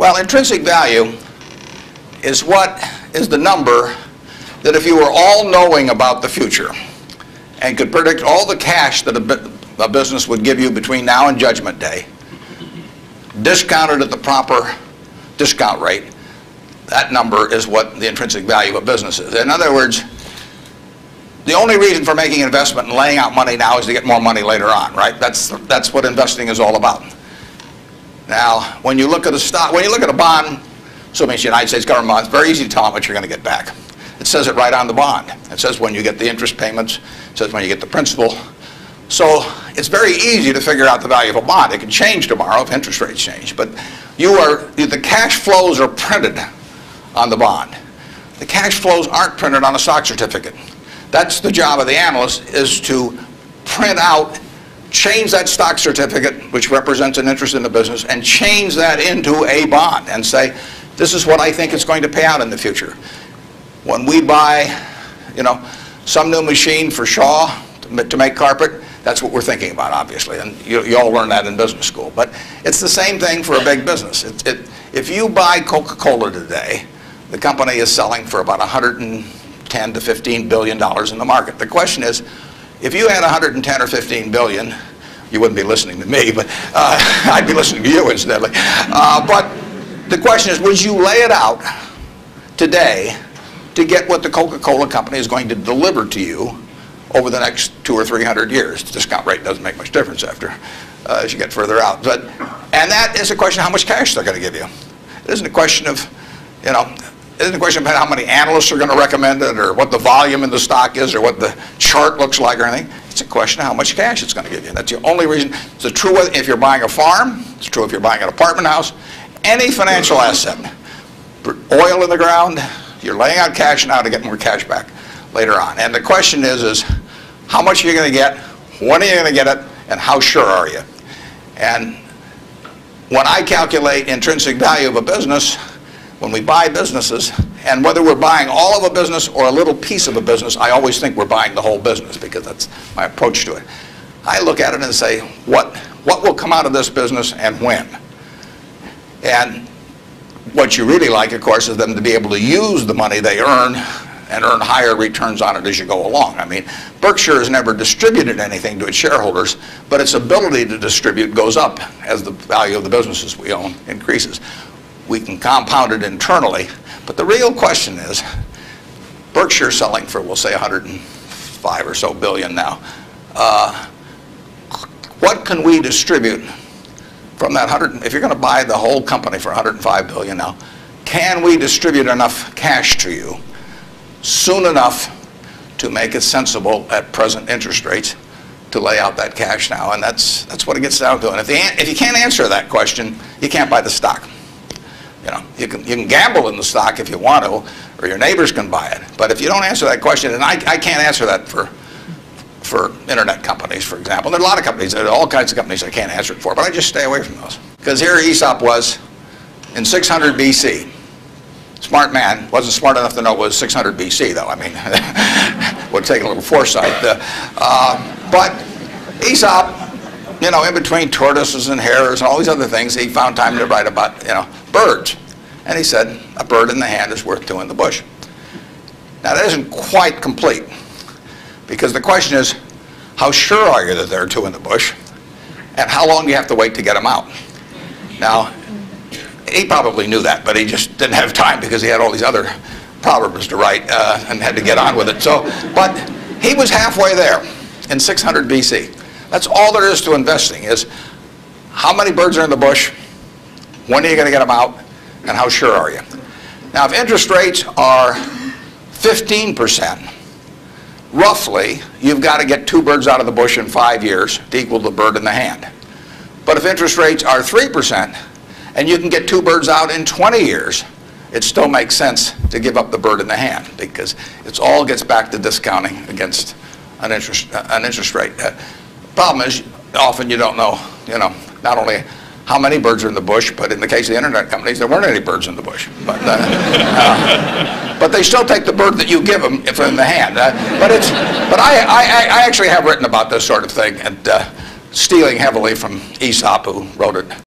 Well, intrinsic value is what is the number that if you were all-knowing about the future and could predict all the cash that a business would give you between now and Judgment Day, discounted at the proper discount rate, that number is what the intrinsic value of a business is. In other words, the only reason for making an investment and laying out money now is to get more money later on, right? That's what investing is all about. Now, when you look at a stock, when you look at a bond, assuming it's the United States government bond, it's very easy to tell how much you're going to get back. It says it right on the bond. It says when you get the interest payments, it says when you get the principal. So it's very easy to figure out the value of a bond. It can change tomorrow if interest rates change, but the cash flows are printed on the bond. The cash flows aren't printed on a stock certificate. That's the job of the analyst, is to print out, change that stock certificate, which represents an interest in the business, and change that into a bond and say, this is what I think it's going to pay out in the future. When we buy, some new machine for Shaw to make carpet, that's what we're thinking about, obviously, and you all learn that in business school. But it's the same thing for a big business. If you buy Coca-cola today, the company is selling for about $110 to $15 billion in the market. The question is, if you had 110 or 15 billion, you wouldn't be listening to me, but I'd be listening to you incidentally. But the question is, would you lay it out today to get what the Coca-Cola company is going to deliver to you over the next 200 or 300 years? The discount rate doesn't make much difference as you get further out. And that is a question of how much cash they're going to give you. It isn't a question of, it isn't a question about how many analysts are going to recommend it or what the volume in the stock is or what the chart looks like or anything. It's a question of how much cash it's going to give you. That's the only reason. It's true if you're buying a farm. It's true if you're buying an apartment house. Any financial asset. Oil in the ground. You're laying out cash now to get more cash back later on. And the question is how much are you going to get, when are you going to get it, and how sure are you? And when I calculate intrinsic value of a business, when we buy businesses, and whether we're buying all of a business or a little piece of a business, I always think we're buying the whole business because that's my approach to it. I look at it and say, what will come out of this business and when? And what you really like, of course, is them to be able to use the money they earn and earn higher returns on it as you go along. I mean, Berkshire has never distributed anything to its shareholders, but its ability to distribute goes up as the value of the businesses we own increases. We can compound it internally, but the real question is, Berkshire selling for, we'll say, 105 or so billion now. What can we distribute from that 100? If you're going to buy the whole company for 105 billion now, can we distribute enough cash to you soon enough to make it sensible at present interest rates to lay out that cash now? And that's what it gets down to. And if you can't answer that question, you can't buy the stock. You can gamble in the stock if you want to, or your neighbors can buy it. But if you don't answer that question, and I can't answer that for internet companies, for example. There are a lot of companies, there are all kinds of companies I can't answer it for, but I just stay away from those. Because here Aesop was in 600 BC. Smart man, wasn't smart enough to know it was 600 BC though. I mean, would take a little foresight. But Aesop, in between tortoises and hares and all these other things, he found time to write about, birds. And he said, a bird in the hand is worth two in the bush. Now that isn't quite complete, because the question is, how sure are you that there are two in the bush? And how long do you have to wait to get them out? Now, he probably knew that, but he just didn't have time because he had all these other proverbs to write and had to get on with it. But he was halfway there in 600 BC. That's all there is to investing, is how many birds are in the bush, when are you going to get them out, and how sure are you? Now, if interest rates are 15%, roughly, you've got to get two birds out of the bush in 5 years to equal the bird in the hand. But if interest rates are 3%, and you can get two birds out in 20 years, it still makes sense to give up the bird in the hand, because it all gets back to discounting against an interest rate. Problem is, often you don't know, not only how many birds are in the bush, but in the case of the internet companies, there weren't any birds in the bush. But they still take the bird that you give them in the hand. But I actually have written about this sort of thing, and stealing heavily from Aesop, who wrote it